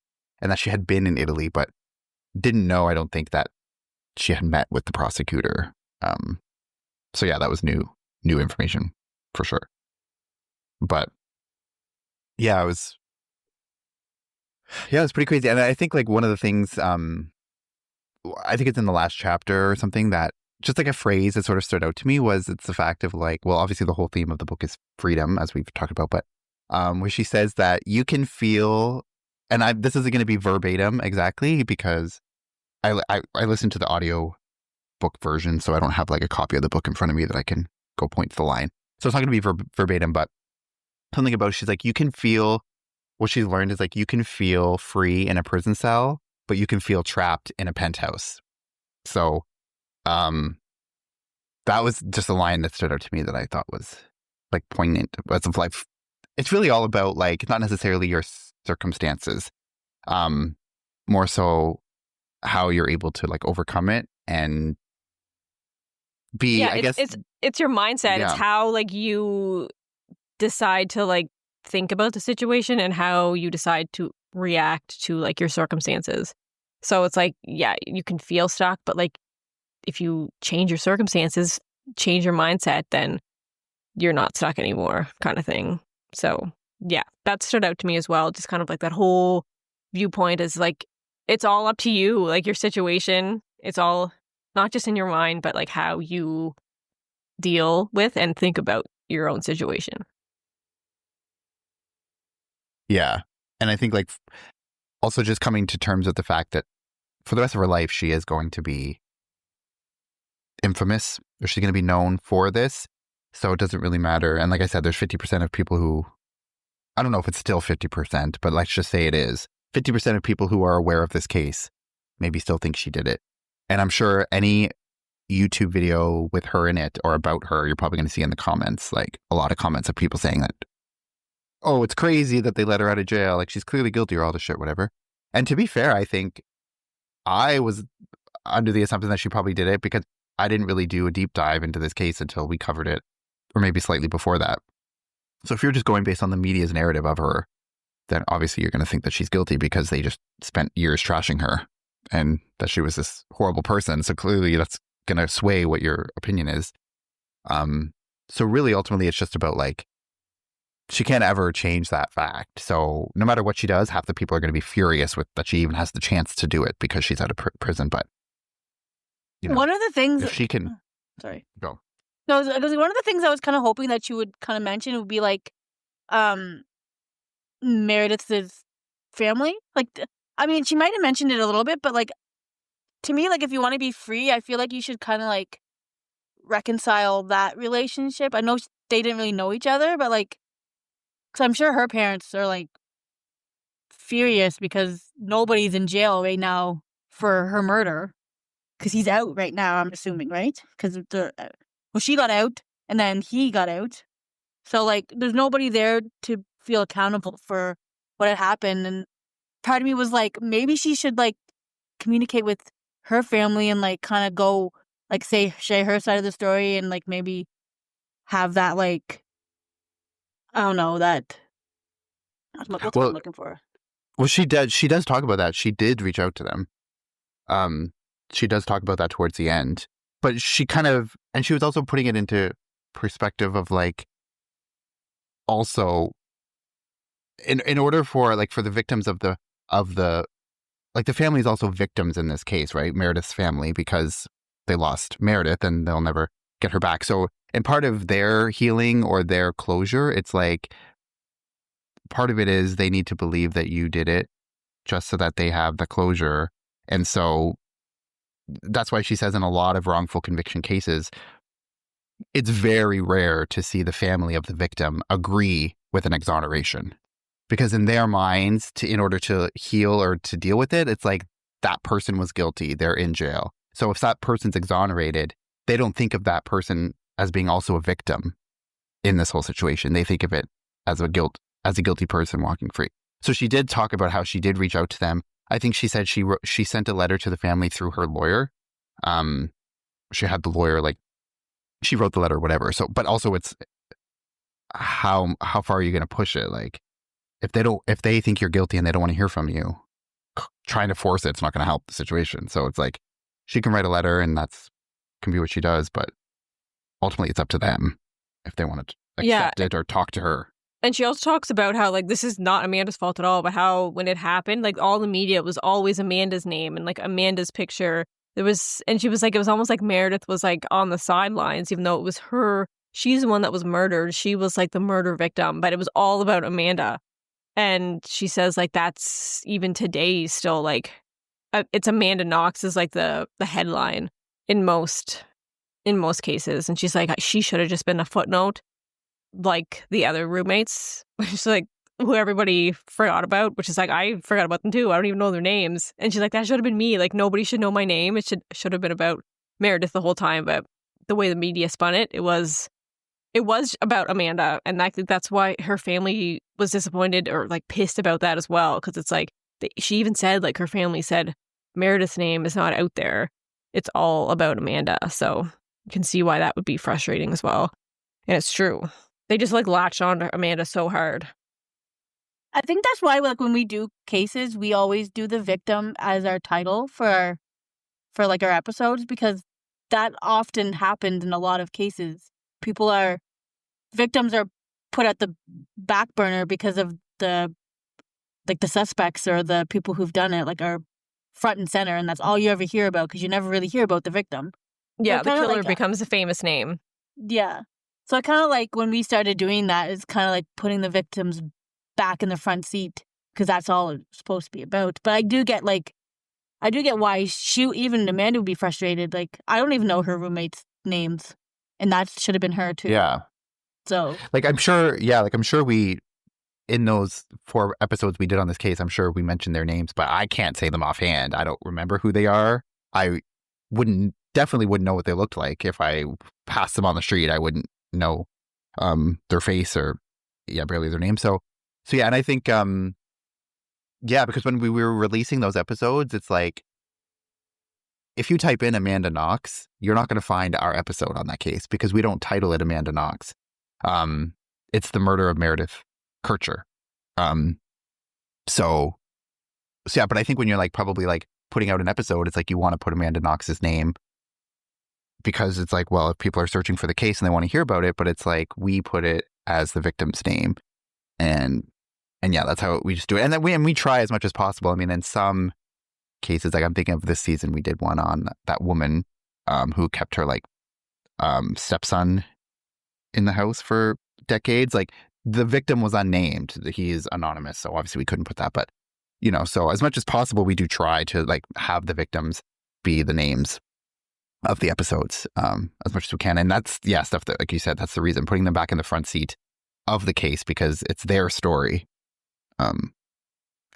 Speaker 1: and that she had been in Italy, but didn't know, I don't think, that she had met with the prosecutor. So yeah, that was new information for sure. But yeah, it was pretty crazy. And I think like one of the things, I think it's in the last chapter or something, that just like a phrase that sort of stood out to me was, it's the fact of like, well, obviously the whole theme of the book is freedom, as we've talked about, but where she says that you can feel, and this isn't going to be verbatim exactly, because I listened to the audio book version, so I don't have like a copy of the book in front of me that I can go point to the line. So it's not going to be verbatim, but something about, she's like, you can feel, what she's learned is like, you can feel free in a prison cell, but you can feel trapped in a penthouse. So that was just a line that stood out to me that I thought was like poignant. As of like, it's really all about like not necessarily your circumstances, more so how you're able to like overcome it and be. I guess
Speaker 2: it's your mindset.
Speaker 1: Yeah.
Speaker 2: It's how like you decide to like think about the situation and how you decide to react to like your circumstances. So it's like, yeah, you can feel stuck, but like if you change your circumstances, change your mindset, then you're not stuck anymore, kind of thing. So yeah, that stood out to me as well. Just kind of like that whole viewpoint is like, it's all up to you, like your situation. It's all not just in your mind, but like how you deal with and think about your own situation.
Speaker 1: Yeah. And I think like also just coming to terms with the fact that for the rest of her life, she is going to be infamous, or she's going to be known for this. So it doesn't really matter. And like I said, there's 50% of people who, I don't know if it's still 50%, but let's just say it is. 50% of people who are aware of this case maybe still think she did it. And I'm sure any YouTube video with her in it or about her, you're probably going to see in the comments, like a lot of comments of people saying that, oh, it's crazy that they let her out of jail. Like she's clearly guilty or all this shit, whatever. And to be fair, I think I was under the assumption that she probably did it because I didn't really do a deep dive into this case until we covered it, or maybe slightly before that. So if you're just going based on the media's narrative of her, then obviously you're going to think that she's guilty because they just spent years trashing her and that she was this horrible person. So clearly that's going to sway what your opinion is. So really, ultimately, it's just about like, she can't ever change that fact. So no matter what she does, half the people are going to be furious with that she even has the chance to do it because she's out of prison. But you know,
Speaker 3: one of the things
Speaker 1: if she can,
Speaker 3: sorry,
Speaker 1: go.
Speaker 3: No, because one of the things I was kind of hoping that you would kind of mention would be like, Meredith's family. Like, I mean, she might have mentioned it a little bit, but like, to me, like, if you want to be free, I feel like you should kind of like reconcile that relationship. I know they didn't really know each other, but like, because I'm sure her parents are like furious because nobody's in jail right now for her murder. Because he's out right now, I'm assuming, right? Because she got out and then he got out. So like, there's nobody there to feel accountable for what had happened. And part of me was like, maybe she should like communicate with her family and like kind of go like share her side of the story and like maybe have that like, I don't know, that what's what I'm looking for.
Speaker 1: Well, she does talk about that. She did reach out to them. She does talk about that towards the end, but she kind of, and she was also putting it into perspective of like, also in order for like for the victims of the like the family is also victims in this case, right? Meredith's family, because they lost Meredith and they'll never get her back. So in part of their healing or their closure, it's like part of it is they need to believe that you did it just so that they have the closure. And so that's why she says in a lot of wrongful conviction cases, it's very rare to see the family of the victim agree with an exoneration. Because in their minds, in order to heal or to deal with it, it's like that person was guilty, they're in jail. So if that person's exonerated, they don't think of that person as being also a victim in this whole situation. They think of it as a guilty person walking free. So she did talk about how she did reach out to them. I think she said she sent a letter to the family through her lawyer. She had the lawyer, like, she wrote the letter, whatever. So, but also it's how far are you going to push it? Like, if they think you're guilty and they don't want to hear from you, trying to force it's not going to help the situation. So it's like, she can write a letter and can be what she does, but ultimately it's up to them if they want to accept it or talk to her.
Speaker 2: And she also talks about how, like, this is not Amanda's fault at all, but how when it happened, like, all the media was always Amanda's name and, like, Amanda's picture. And she was like, it was almost like Meredith was, like, on the sidelines, even though it was her. She's the one that was murdered. She was, like, the murder victim, but it was all about Amanda. And she says, like, that's even today still, like, it's Amanda Knox is, like, the headline in most cases. And she's like, she should have just been a footnote like the other roommates. She's like, who everybody forgot about, which is like, I forgot about them too. I don't even know their names. And she's like, that should have been me. Like, nobody should know my name. It should have been about Meredith the whole time. But the way the media spun it, it was about Amanda. And I think that's why her family was disappointed or like pissed about that as well. Because it's like, she even said, like, her family said, Meredith's name is not out there. It's all about Amanda. So you can see why that would be frustrating as well. And it's true. They just like latched on to Amanda so hard.
Speaker 3: I think that's why, like, when we do cases, we always do the victim as our title for our episodes, because that often happened in a lot of cases. Victims are put at the back burner because of the suspects or the people who've done it, like, are front and center, and that's all you ever hear about, because you never really hear about the victim.
Speaker 2: Yeah, the killer becomes a famous name.
Speaker 3: Yeah. So I kind of like when we started doing that, it's kind of like putting the victims back in the front seat, because that's all it's supposed to be about. But I do get why even Amanda would be frustrated. Like, I don't even know her roommates' names, and that should have been her too.
Speaker 1: Yeah.
Speaker 3: So,
Speaker 1: like, I'm sure we, in those 4 episodes we did on this case, I'm sure we mentioned their names, but I can't say them offhand. I don't remember who they are. I definitely wouldn't know what they looked like. If I passed them on the street, I wouldn't know their face or barely their name. So yeah, and I think because when we were releasing those episodes, it's like, if you type in Amanda Knox, you're not going to find our episode on that case, because we don't title it Amanda Knox. It's the murder of Meredith Kircher. So yeah, but I think when you're like probably like putting out an episode, it's like you want to put Amanda Knox's name, because it's like, well, if people are searching for the case and they want to hear about it, but it's like we put it as the victim's name, and yeah, that's how we just do it. And then we try as much as possible. I mean, in some cases, like I'm thinking of this season, we did one on that woman who kept her like stepson in the house for decades. Like, the victim was unnamed. He is anonymous, so obviously we couldn't put that. But so as much as possible, we do try to like have the victims be the names of the episodes as much as we can. And that's stuff that, like you said, that's the reason, putting them back in the front seat of the case, because it's their story, and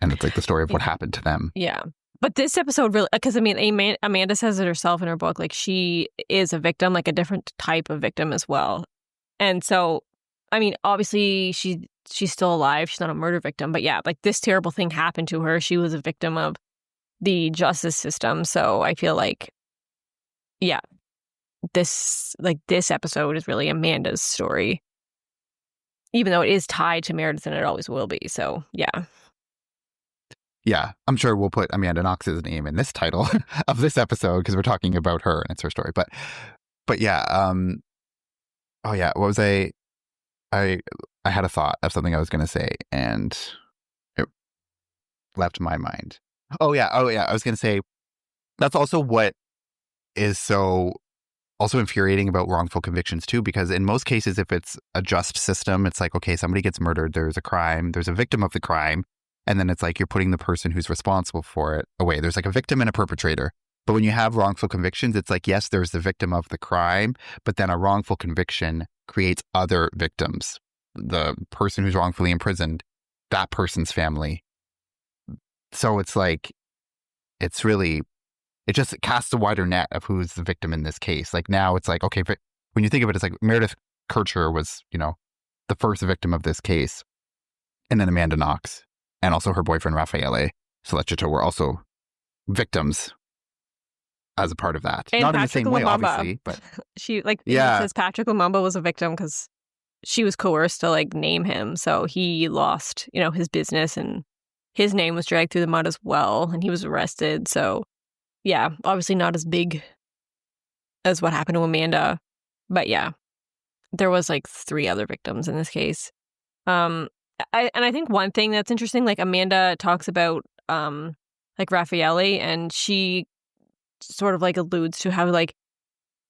Speaker 1: it's like the story of what happened to them.
Speaker 2: Yeah. But this episode really, because I mean, Amanda says it herself in her book, like, she is a victim, like a different type of victim as well. And so, I mean, obviously she's still alive. She's not a murder victim. But yeah, like, this terrible thing happened to her. She was a victim of the justice system. So I feel like, yeah, this episode is really Amanda's story, even though it is tied to Meredith, and it always will be. So yeah.
Speaker 1: Yeah, I'm sure we'll put Amanda Knox's name in this title of this episode, because we're talking about her and it's her story. But yeah, oh yeah, what was I had a thought of something I was going to say, and it left my mind. Oh yeah, I was going to say, that's also what is so also infuriating about wrongful convictions too, because in most cases, if it's a just system, it's like, okay, somebody gets murdered, there's a crime, there's a victim of the crime, and then it's like you're putting the person who's responsible for it away. There's like a victim and a perpetrator. But when you have wrongful convictions, it's like, yes, there's the victim of the crime, but then a wrongful conviction creates other victims. The person who's wrongfully imprisoned, that person's family. So it's like, it just casts a wider net of who's the victim in this case. Like, now it's like, okay, when you think of it, it's like Meredith Kircher was, the first victim of this case. And then Amanda Knox, and also her boyfriend, Raffaele Sollecito, were also victims as a part of that.
Speaker 2: And
Speaker 1: not
Speaker 2: Patrick
Speaker 1: in the same
Speaker 2: Lumumba.
Speaker 1: way, obviously, but
Speaker 2: she, like, it says Patrick Lumumba was a victim because she was coerced to, like, name him. So he lost, his business, and his name was dragged through the mud as well, and he was arrested. So yeah, obviously not as big as what happened to Amanda, but yeah, there was like 3 other victims in this case. I think one thing that's interesting, like, Amanda talks about like Raffaele, and she sort of like alludes to how, like,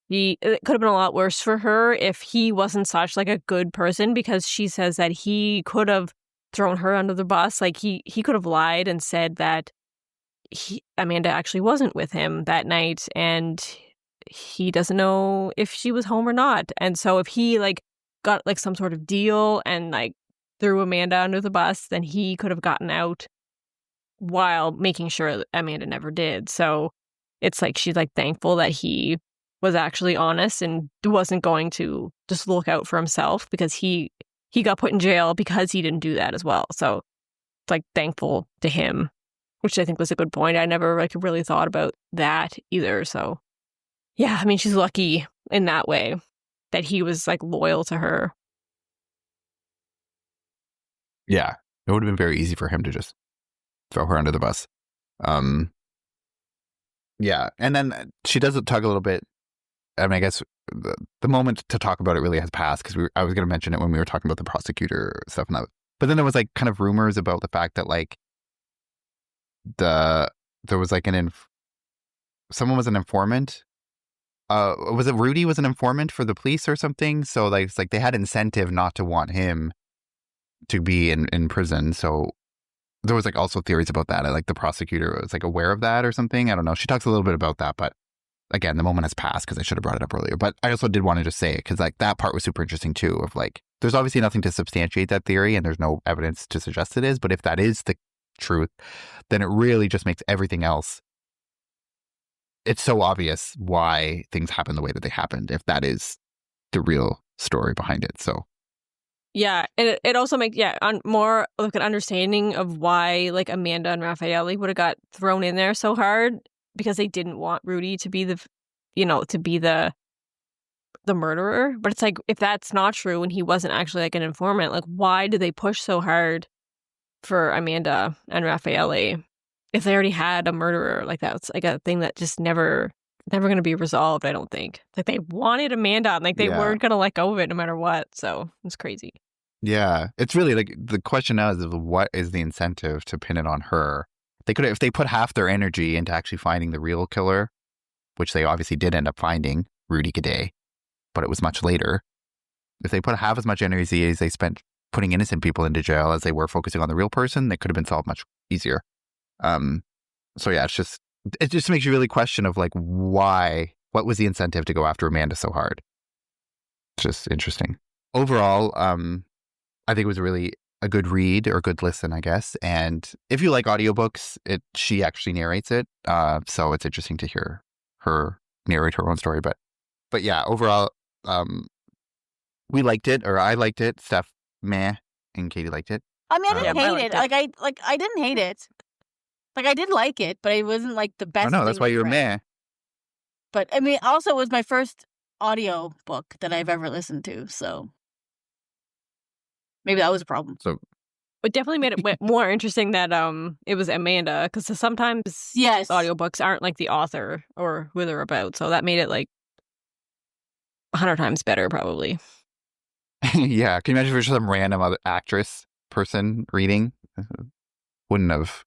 Speaker 2: it could have been a lot worse for her if he wasn't such like a good person, because she says that he could have thrown her under the bus. Like, he could have lied and said that Amanda actually wasn't with him that night, and he doesn't know if she was home or not. And so if he like got like some sort of deal and like threw Amanda under the bus, then he could have gotten out while making sure that Amanda never did. So it's like she's like thankful that he was actually honest and wasn't going to just look out for himself, because he got put in jail because he didn't do that as well. So it's like thankful to him, which I think was a good point. I never like really thought about that either. So yeah, I mean, she's lucky in that way that he was like loyal to her.
Speaker 1: Yeah, it would have been very easy for him to just throw her under the bus. Yeah, and then she does talk a little bit. I mean, I guess the moment to talk about it really has passed, because I was going to mention it when we were talking about the prosecutor stuff, and that, but then there was like kind of rumors about the fact that like there was like someone was an informant. Was it Rudy was an informant for the police or something? So like it's like they had incentive not to want him to be in prison. So there was like also theories about that. Like the prosecutor was like aware of that or something. I don't know. She talks a little bit about that, but again, the moment has passed because I should have brought it up earlier. But I also did want to just say it because like that part was super interesting too. Of like, there's obviously nothing to substantiate that theory, and there's no evidence to suggest it is. But if that is the truth, then it really just makes everything else. It's so obvious why things happen the way that they happened, if that is the real story behind it. So
Speaker 2: yeah, and it also makes more like an understanding of why like Amanda and Raffaele would have got thrown in there so hard, because they didn't want Rudy to be the murderer. But it's like, if that's not true and he wasn't actually like an informant, like why did they push so hard for Amanda and Raffaele if they already had a murderer? Like that's like a thing that just never going to be resolved, I don't think. Like they wanted Amanda, and like they weren't going to let go of it no matter what. So it's crazy.
Speaker 1: Yeah, it's really like the question now is what is the incentive to pin it on her? They could, if they put half their energy into actually finding the real killer, which they obviously did end up finding, Rudy G'day, but it was much later. If they put half as much energy as they spent putting innocent people into jail as they were focusing on the real person, they could have been solved much easier. So yeah, it just makes you really question of like what was the incentive to go after Amanda so hard? It's just interesting. Overall, I think it was really a good read or good listen, I guess. And if you like audiobooks, she actually narrates it. So it's interesting to hear her narrate her own story. But yeah, overall, we liked it, or I liked it. Steph, meh, and Katie liked it.
Speaker 3: I mean, I didn't hate it. I didn't hate it. Like I did like it, but it wasn't like the best.
Speaker 1: Oh no, that's why you were meh.
Speaker 3: But I mean, also it was my first audio book that I've ever listened to, so maybe that was a problem.
Speaker 1: So
Speaker 2: it definitely made it more interesting that it was Amanda, because sometimes audiobooks aren't like the author or who they're about, so that made it like 100 times better probably.
Speaker 1: Yeah, can you imagine if it was some random other actress person reading? Wouldn't have.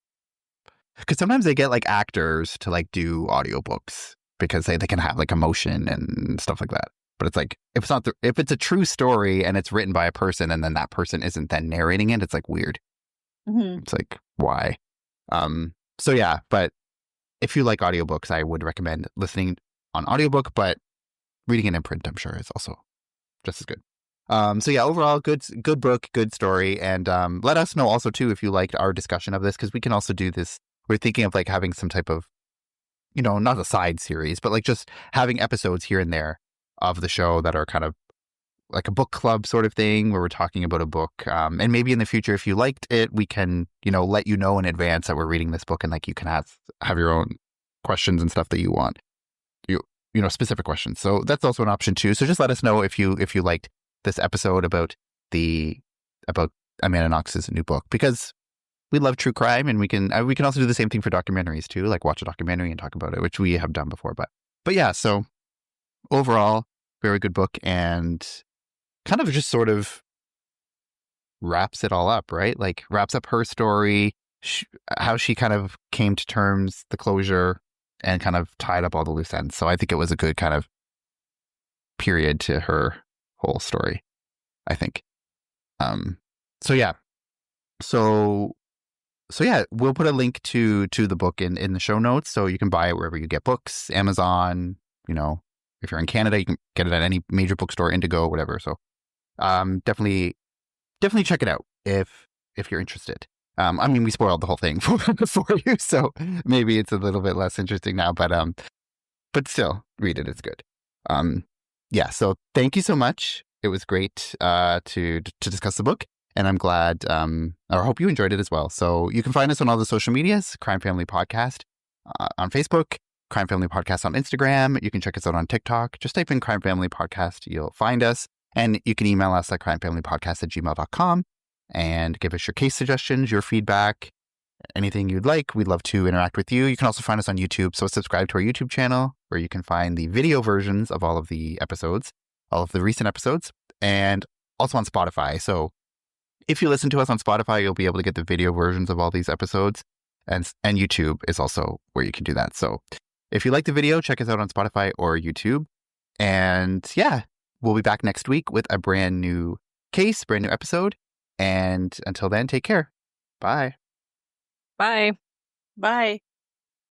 Speaker 1: Because sometimes they get like actors to like do audiobooks because they can have like emotion and stuff like that. But it's like, if it's a true story and it's written by a person and then that person isn't then narrating it, it's like weird. Mm-hmm. It's like, why? So yeah, but if you like audiobooks, I would recommend listening on audiobook, but reading it in print, I'm sure, is also just as good. So yeah, overall, good book, good story. And let us know also too if you liked our discussion of this, because we can also do this. We're thinking of like having some type of, not a side series, but like just having episodes here and there of the show that are kind of like a book club sort of thing where we're talking about a book. And maybe in the future, if you liked it, we can, let you know in advance that we're reading this book, and like you can have your own questions and stuff that you want, specific questions. So that's also an option too. So just let us know if you liked this episode about Amanda Knox's new book, because we love true crime, and we can also do the same thing for documentaries too, like watch a documentary and talk about it, which we have done before. But yeah, so overall, very good book, and kind of just sort of wraps it all up, right? Like wraps up her story, how she kind of came to terms, the closure, and kind of tied up all the loose ends. So I think it was a good kind of period to her whole story, I think. So yeah. So yeah, we'll put a link to the book in the show notes, so you can buy it wherever you get books, Amazon, if you're in Canada, you can get it at any major bookstore, Indigo, whatever. So definitely check it out if you're interested. I mean, we spoiled the whole thing for you, so maybe it's a little bit less interesting now, but still, read it. It's good. Yeah, so thank you so much. It was great to discuss the book, and I'm glad, or I hope you enjoyed it as well. So you can find us on all the social medias, Crime Family Podcast on Facebook, Crime Family Podcast on Instagram. You can check us out on TikTok. Just type in Crime Family Podcast. You'll find us. And you can email us at crimefamilypodcast@gmail.com and give us your case suggestions, your feedback, anything you'd like. We'd love to interact with you. You can also find us on YouTube. So subscribe to our YouTube channel where you can find the video versions of all of the episodes, all of the recent episodes, and also on Spotify. So if you listen to us on Spotify, you'll be able to get the video versions of all these episodes. And YouTube is also where you can do that. So if you like the video, check us out on Spotify or YouTube. And yeah, we'll be back next week with a brand new case, brand new episode. And until then, take care. Bye.
Speaker 2: Bye.
Speaker 3: Bye.